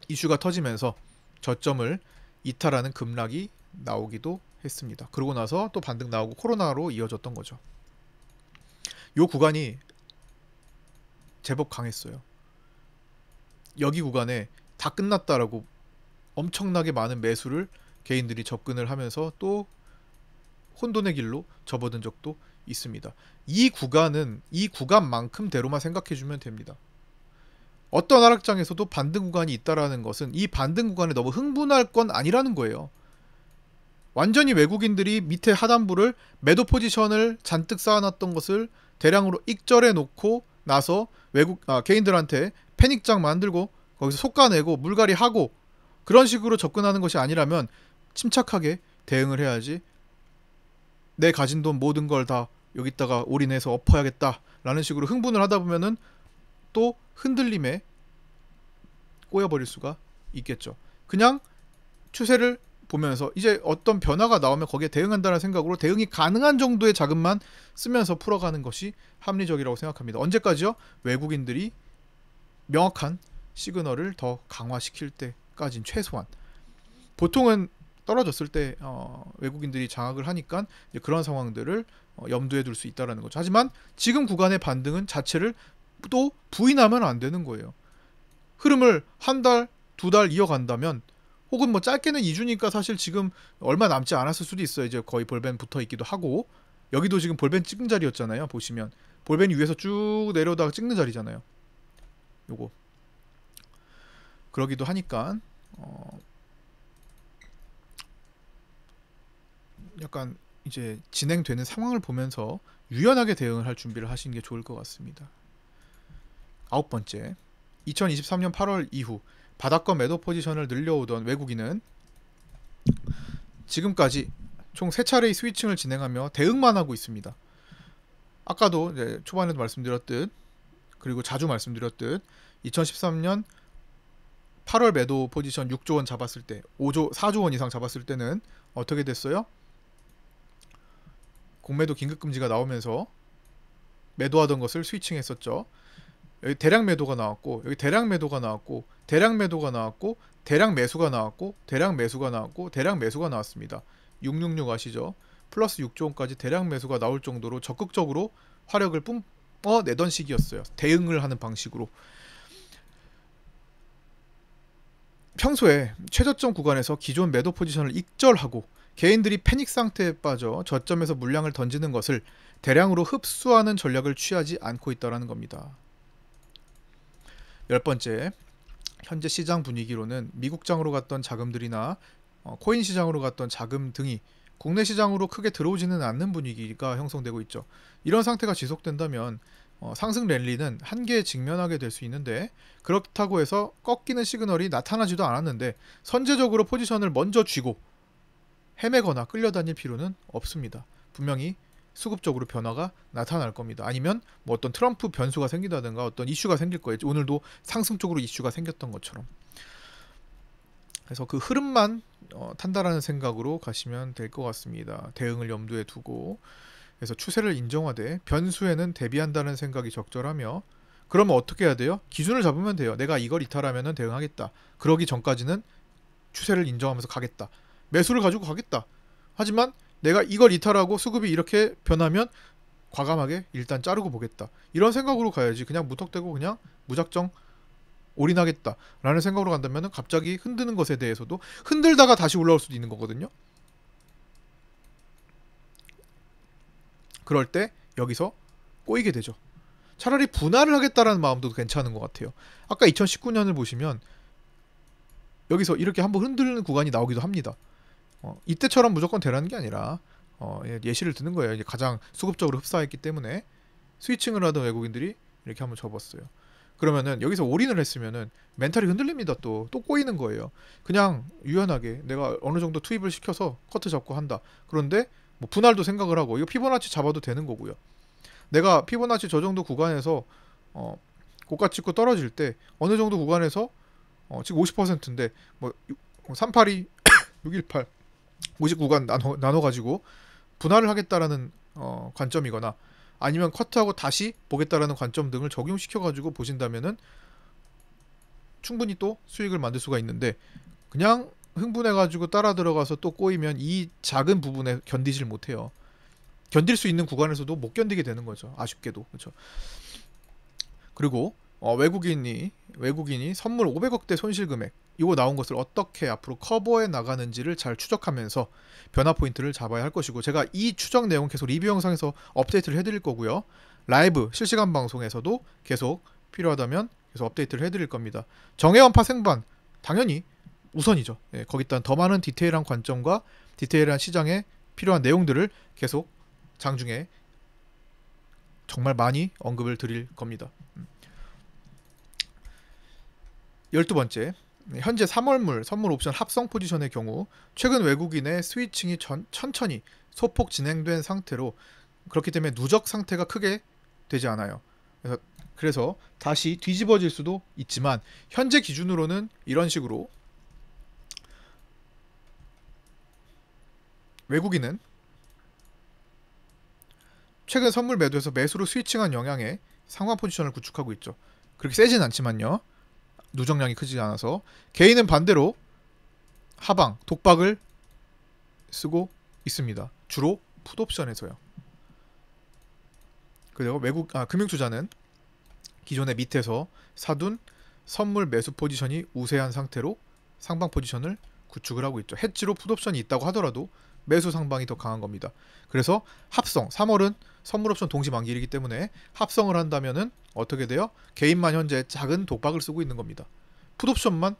이슈가 터지면서 저점을 이탈하는 급락이 나오기도 했습니다. 그러고 나서 또 반등 나오고 코로나로 이어졌던 거죠. 요 구간이 제법 강했어요. 여기 구간에 다 끝났다라고 엄청나게 많은 매수를 개인들이 접근을 하면서 또 혼돈의 길로 접어든 적도 있습니다. 이 구간만큼대로만 생각해주면 됩니다. 어떤 하락장에서도 반등 구간이 있다라는 것은 이 반등 구간에 너무 흥분할 건 아니라는 거예요. 완전히 외국인들이 밑에 하단부를 매도 포지션을 잔뜩 쌓아놨던 것을 대량으로 익절해 놓고 나서 개인들한테 패닉장 만들고 거기서 속가내고 물갈이 하고 그런 식으로 접근하는 것이 아니라면 침착하게 대응을 해야지, 내 가진 돈 모든 걸 다 여기다가 올인해서 엎어야겠다 라는 식으로 흥분을 하다 보면은 또 흔들림에 꼬여버릴 수가 있겠죠. 그냥 추세를 보면서 이제 어떤 변화가 나오면 거기에 대응한다는 생각으로 대응이 가능한 정도의 자금만 쓰면서 풀어가는 것이 합리적이라고 생각합니다. 언제까지요? 외국인들이 명확한 시그널을 더 강화시킬 때까진 최소한. 보통은 떨어졌을 때 외국인들이 장악을 하니까 이제 그런 상황들을 염두에 둘 수 있다는 거죠. 하지만 지금 구간의 반등은 자체를 또 부인하면 안 되는 거예요. 흐름을 한 달, 두 달 이어간다면, 혹은 뭐 짧게는 2주니까 사실 지금 얼마 남지 않았을 수도 있어요. 이제 거의 볼벤 붙어 있기도 하고, 여기도 지금 볼벤 찍은 자리였잖아요. 보시면 볼벤이 위에서 쭉 내려오다가 찍는 자리잖아요. 요거 그러기도 하니까 약간 이제 진행되는 상황을 보면서 유연하게 대응을 할 준비를 하시는 게 좋을 것 같습니다. 9번째, 2023년 8월 이후 바닥권 매도 포지션을 늘려오던 외국인은 지금까지 총 3차례의 스위칭을 진행하며 대응만 하고 있습니다. 아까도 이제 초반에도 말씀드렸듯, 그리고 자주 말씀드렸듯, 2013년 8월 매도 포지션 6조 원 잡았을 때, 4조 원 이상 잡았을 때는 어떻게 됐어요? 공매도 긴급금지가 나오면서 매도하던 것을 스위칭했었죠. 여기 대량 매도가 나왔고, 여기 대량 매도가 나왔고, 대량 매도가 나왔고, 대량 매수가 나왔고, 대량 매수가 나왔고, 대량 매수가 나왔습니다. 666 아시죠? 플러스 6조 원까지 대량 매수가 나올 정도로 적극적으로 화력을 뿜어내던 시기였어요. 대응을 하는 방식으로. 평소에 최저점 구간에서 기존 매도 포지션을 익절하고 개인들이 패닉 상태에 빠져 저점에서 물량을 던지는 것을 대량으로 흡수하는 전략을 취하지 않고 있다는 겁니다. 10번째, 현재 시장 분위기로는 미국장으로 갔던 자금들이나 코인 시장으로 갔던 자금 등이 국내 시장으로 크게 들어오지는 않는 분위기가 형성되고 있죠. 이런 상태가 지속된다면 상승 랠리는 한계에 직면하게 될 수 있는데, 그렇다고 해서 꺾이는 시그널이 나타나지도 않았는데 선제적으로 포지션을 먼저 쥐고 헤매거나 끌려다닐 필요는 없습니다. 분명히 수급적으로 변화가 나타날 겁니다. 아니면 뭐 어떤 트럼프 변수가 생기다든가 어떤 이슈가 생길 거예요. 오늘도 상승 쪽으로 이슈가 생겼던 것처럼. 그래서 그 흐름만 탄다라는 생각으로 가시면 될 것 같습니다. 대응을 염두에 두고. 그래서 추세를 인정하되 변수에는 대비한다는 생각이 적절하며, 그러면 어떻게 해야 돼요? 기준을 잡으면 돼요. 내가 이걸 이탈하면 대응하겠다. 그러기 전까지는 추세를 인정하면서 가겠다. 매수를 가지고 가겠다. 하지만 내가 이걸 이탈하고 수급이 이렇게 변하면 과감하게 일단 자르고 보겠다. 이런 생각으로 가야지, 그냥 무턱대고 그냥 무작정 올인하겠다 라는 생각으로 간다면 갑자기 흔드는 것에 대해서도 흔들다가 다시 올라올 수도 있는 거거든요. 그럴 때 여기서 꼬이게 되죠. 차라리 분할을 하겠다라는 마음도 괜찮은 것 같아요. 아까 2019년을 보시면 여기서 이렇게 한번 흔들리는 구간이 나오기도 합니다. 이때처럼 무조건 되라는 게 아니라 예시를 드는 거예요. 이제 가장 수급적으로 흡사했기 때문에 스위칭을 하던 외국인들이 이렇게 한번 접었어요. 그러면은 여기서 올인을 했으면은 멘탈이 흔들립니다. 또 꼬이는 거예요. 그냥 유연하게 내가 어느 정도 투입을 시켜서 커트 잡고 한다. 그런데 뭐 분할도 생각을 하고, 이거 피보나치 잡아도 되는 거고요. 내가 피보나치 저 정도 구간에서 고가 찍고 떨어질 때 어느 정도 구간에서 지금 50%인데 뭐 382, 618, 59간 나눠가지고 분할을 하겠다라는 관점이거나, 아니면 커트하고 다시 보겠다라는 관점 등을 적용시켜가지고 보신다면은 충분히 또 수익을 만들 수가 있는데, 그냥 흥분해가지고 따라 들어가서 또 꼬이면 이 작은 부분에 견디질 못해요. 견딜 수 있는 구간에서도 못 견디게 되는 거죠. 아쉽게도. 그렇죠. 그리고 외국인이 외국인이 선물 500억대 손실 금액 이거 나온 것을 어떻게 앞으로 커버해 나가는지를 잘 추적하면서 변화 포인트를 잡아야 할 것이고, 제가 이 추적 내용 계속 리뷰 영상에서 업데이트를 해드릴 거고요. 라이브 실시간 방송에서도 계속 필요하다면 계속 업데이트를 해드릴 겁니다. 정예원파 생반 당연히 우선이죠. 예, 거기다 더 많은 디테일한 관점과 디테일한 시장에 필요한 내용들을 계속 장중에 정말 많이 언급을 드릴 겁니다. 12번째, 현재 3월물 선물 옵션 합성 포지션의 경우 최근 외국인의 스위칭이 천천히 소폭 진행된 상태로, 그렇기 때문에 누적 상태가 크게 되지 않아요. 그래서 다시 뒤집어질 수도 있지만 현재 기준으로는 이런 식으로 외국인은 최근 선물 매도에서 매수로 스위칭한 영향에 상방 포지션을 구축하고 있죠. 그렇게 세진 않지만요. 누적량이 크지 않아서. 개인은 반대로 하방, 독박을 쓰고 있습니다. 주로 풋옵션에서요. 그리고 금융투자는 기존의 밑에서 사둔 선물 매수 포지션이 우세한 상태로 상방 포지션을 구축을 하고 있죠. 해지로 풋옵션이 있다고 하더라도 매수 상방이 더 강한 겁니다. 그래서 합성, 3월은 선물 옵션 동시 만기이기 때문에 합성을 한다면은 어떻게 돼요? 개인만 현재 작은 독박을 쓰고 있는 겁니다. 풋옵션만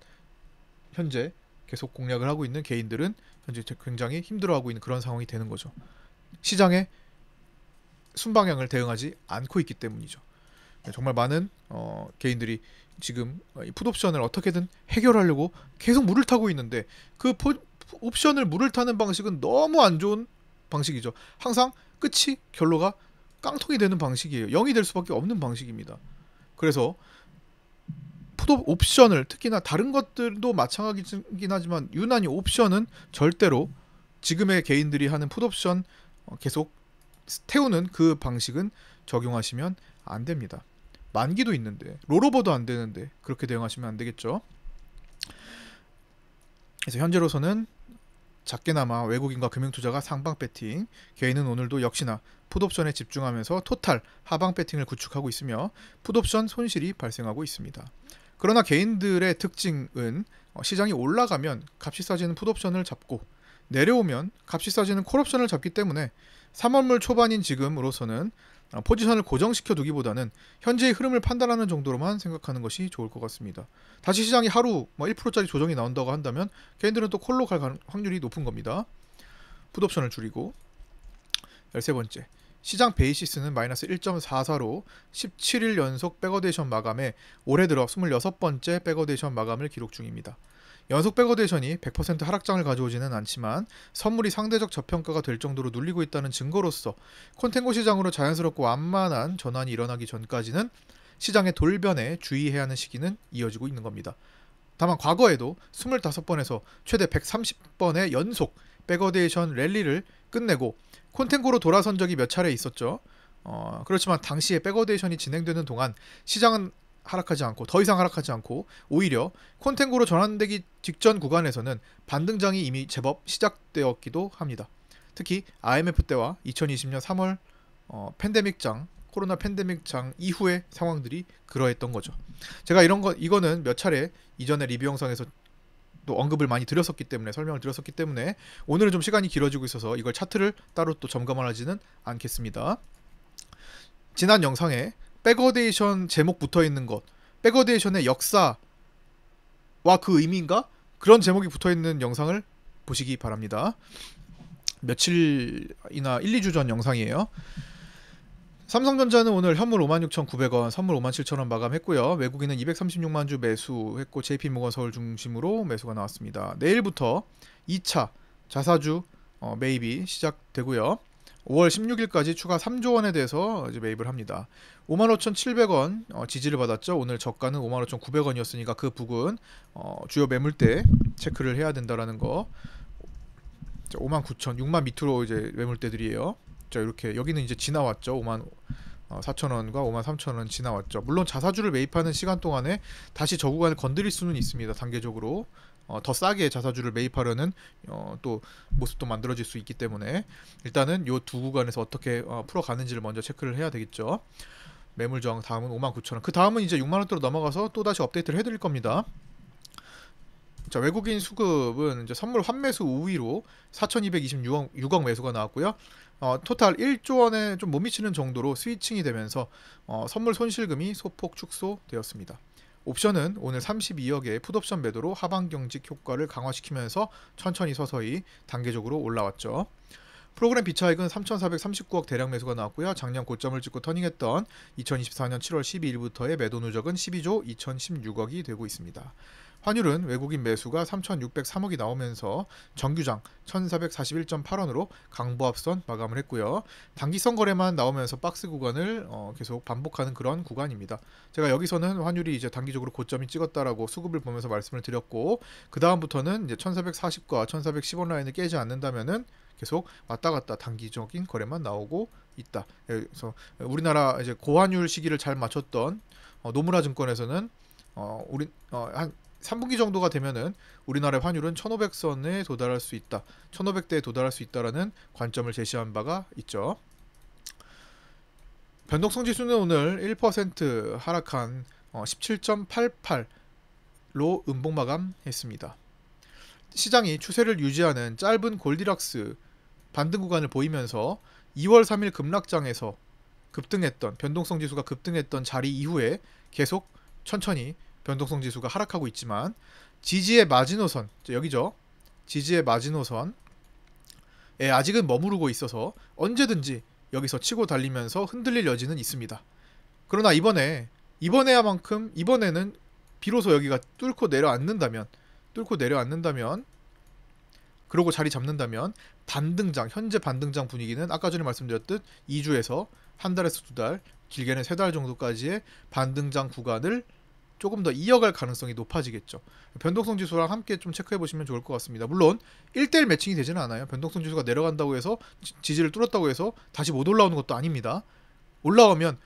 현재 계속 공략을 하고 있는 개인들은 현재 굉장히 힘들어하고 있는 그런 상황이 되는 거죠. 시장의 순방향을 대응하지 않고 있기 때문이죠. 정말 많은 개인들이 지금 이 풋옵션을 어떻게든 해결하려고 계속 물을 타고 있는데, 그 옵션을 물을 타는 방식은 너무 안 좋은 방식이죠. 항상 끝이 결로가 깡통이 되는 방식이에요. 0이 될 수밖에 없는 방식입니다. 그래서 옵션을, 특히나 다른 것들도 마찬가지긴 하지만 유난히 옵션은 절대로 지금의 개인들이 하는 풋옵션 계속 태우는 그 방식은 적용하시면 안 됩니다. 만기도 있는데, 롤오버도 안 되는데 그렇게 대응하시면 안 되겠죠. 그래서 현재로서는 작게나마 외국인과 금융투자가 상방 배팅, 개인은 오늘도 역시나 풋옵션에 집중하면서 토탈 하방 배팅을 구축하고 있으며 풋옵션 손실이 발생하고 있습니다. 그러나 개인들의 특징은 시장이 올라가면 값이 싸지는 풋옵션을 잡고 내려오면 값이 싸지는 콜옵션을 잡기 때문에 3월물 초반인 지금으로서는 포지션을 고정시켜 두기보다는 현재의 흐름을 판단하는 정도로만 생각하는 것이 좋을 것 같습니다. 다시 시장이 하루 1%짜리 조정이 나온다고 한다면 개인들은 또 콜로 갈 확률이 높은 겁니다. 풋옵션을 줄이고. 13번째, 시장 베이시스는 마이너스 1.44로 17일 연속 백어데이션 마감에 올해 들어 26번째 백어데이션 마감을 기록 중입니다. 연속 백어데이션이 100% 하락장을 가져오지는 않지만 선물이 상대적 저평가가 될 정도로 눌리고 있다는 증거로서 콘텐고 시장으로 자연스럽고 완만한 전환이 일어나기 전까지는 시장의 돌변에 주의해야 하는 시기는 이어지고 있는 겁니다. 다만 과거에도 25번에서 최대 130번의 연속 백어데이션 랠리를 끝내고 콘텐고로 돌아선 적이 몇 차례 있었죠. 그렇지만 당시에 백어데이션이 진행되는 동안 시장은 하락하지 않고, 더 이상 하락하지 않고, 오히려 콘텐고로 전환되기 직전 구간에서는 반등장이 이미 제법 시작되었기도 합니다. 특히 IMF 때와 2020년 3월 팬데믹장, 코로나 팬데믹장 이후의 상황들이 그러했던 거죠. 제가 이거는 몇 차례 이전에 리뷰 영상에서 또 언급을 많이 드렸었기 때문에, 설명을 드렸었기 때문에 오늘은 좀 시간이 길어지고 있어서 이걸 차트를 따로 또 점검을 하지는 않겠습니다. 지난 영상에 백어데이션 제목 붙어있는 것, 백어데이션의 역사와 그 의미인가? 그런 제목이 붙어있는 영상을 보시기 바랍니다. 며칠이나 1, 2주 전 영상이에요. 삼성전자는 오늘 현물 56,900원, 선물 57,000원 마감했고요. 외국인은 236만 주 매수했고 JP모건 서울 중심으로 매수가 나왔습니다. 내일부터 2차 자사주 매입이 시작되고요. 5월 16일까지 추가 3조 원에 대해서 이제 매입을 합니다. 55,700원 지지를 받았죠. 오늘 저가는 55,900원이었으니까 그 부근 주요 매물대 체크를 해야 된다라는 거. 59,000, 6만 밑으로 이제 매물대들이에요. 자, 이렇게 여기는 이제 지나왔죠. 54,000원과 53,000원 지나왔죠. 물론 자사주를 매입하는 시간 동안에 다시 저 구간을 건드릴 수는 있습니다. 단계적으로 더 싸게 자사주를 매입하려는 또 모습도 만들어질 수 있기 때문에 일단은 요 두 구간에서 어떻게 풀어가는지를 먼저 체크를 해야 되겠죠. 매물 저항 다음은 59,000원. 그 다음은 이제 6만원대로 넘어가서 또다시 업데이트를 해드릴 겁니다. 자, 외국인 수급은 이제 선물 환매수 우위로 4,226억 매수가 나왔고요. 토탈 1조 원에 좀 못 미치는 정도로 스위칭이 되면서 선물 손실금이 소폭 축소되었습니다. 옵션은 오늘 32억의 풋옵션 매도로 하방 경직 효과를 강화시키면서 천천히 서서히 단계적으로 올라왔죠. 프로그램 비차익은 3,439억 대량 매수가 나왔고요. 작년 고점을 찍고 터닝했던 2024년 7월 12일부터의 매도 누적은 12조 2,016억이 되고 있습니다. 환율은 외국인 매수가 3,603억이 나오면서 정규장 1,441.8원으로 강보합선 마감을 했고요. 단기성 거래만 나오면서 박스 구간을 계속 반복하는 그런 구간입니다. 제가 여기서는 환율이 이제 단기적으로 고점이 찍었다라고 수급을 보면서 말씀을 드렸고, 그 다음부터는 이제 1,440과 1,410원 라인을 깨지 않는다면은 계속 왔다 갔다 단기적인 거래만 나오고 있다. 그래서 우리나라 이제 고환율 시기를 잘 맞췄던 노무라 증권에서는 한 3분기 정도가 되면은 우리나라의 환율은 1,500선에 도달할 수 있다. 1,500대에 도달할 수 있다라는 관점을 제시한 바가 있죠. 변동성 지수는 오늘 1% 하락한 17.88로 음봉 마감했습니다. 시장이 추세를 유지하는 짧은 골디락스 반등 구간을 보이면서 2월 3일 급락장에서 급등했던 변동성 지수가 급등했던 자리 이후에 계속 천천히 변동성 지수가 하락하고 있지만 지지의 마지노선, 여기죠. 지지의 마지노선에 아직은 머무르고 있어서 언제든지 여기서 치고 달리면서 흔들릴 여지는 있습니다. 그러나 이번에는 비로소 여기가 뚫고 내려앉는다면 그러고 자리 잡는다면 반등장, 현재 반등장 분위기는 아까 전에 말씀드렸듯 2주에서 한 달에서 두 달, 길게는 세 달 정도까지의 반등장 구간을 조금 더 이어갈 가능성이 높아지겠죠. 변동성 지수랑 함께 좀 체크해 보시면 좋을 것 같습니다. 물론 1대1 매칭이 되지는 않아요. 변동성 지수가 내려간다고 해서 지지를 뚫었다고 해서 다시 못 올라오는 것도 아닙니다. 올라오면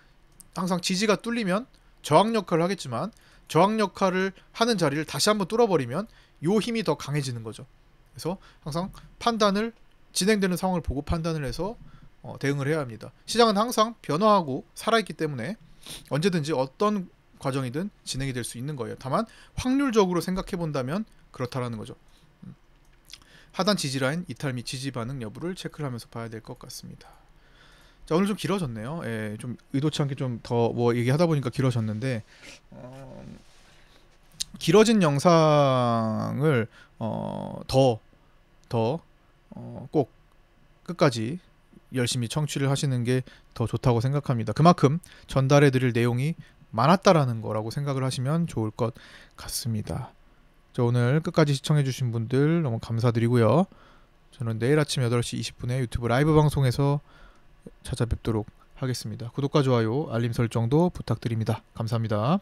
항상 지지가 뚫리면 저항 역할을 하겠지만 저항 역할을 하는 자리를 다시 한번 뚫어버리면 요 힘이 더 강해지는 거죠. 그래서 항상 판단을 진행되는 상황을 보고 판단을 해서 대응을 해야 합니다. 시장은 항상 변화하고 살아있기 때문에 언제든지 어떤 과정이든 진행이 될 수 있는 거예요. 다만 확률적으로 생각해 본다면 그렇다라는 거죠. 하단 지지라인 이탈 및 지지 반응 여부를 체크를 하면서 봐야 될 것 같습니다. 자, 오늘 좀 길어졌네요. 예, 좀 의도치 않게 좀 더 뭐 얘기하다 보니까 길어졌는데 길어진 영상을 꼭 끝까지 열심히 청취를 하시는 게 더 좋다고 생각합니다. 그만큼 전달해 드릴 내용이 많았다라는 거라고 생각을 하시면 좋을 것 같습니다. 자, 오늘 끝까지 시청해 주신 분들 너무 감사드리고요. 저는 내일 아침 8시 20분에 유튜브 라이브 방송에서 찾아뵙도록 하겠습니다. 구독과 좋아요, 알림 설정도 부탁드립니다. 감사합니다.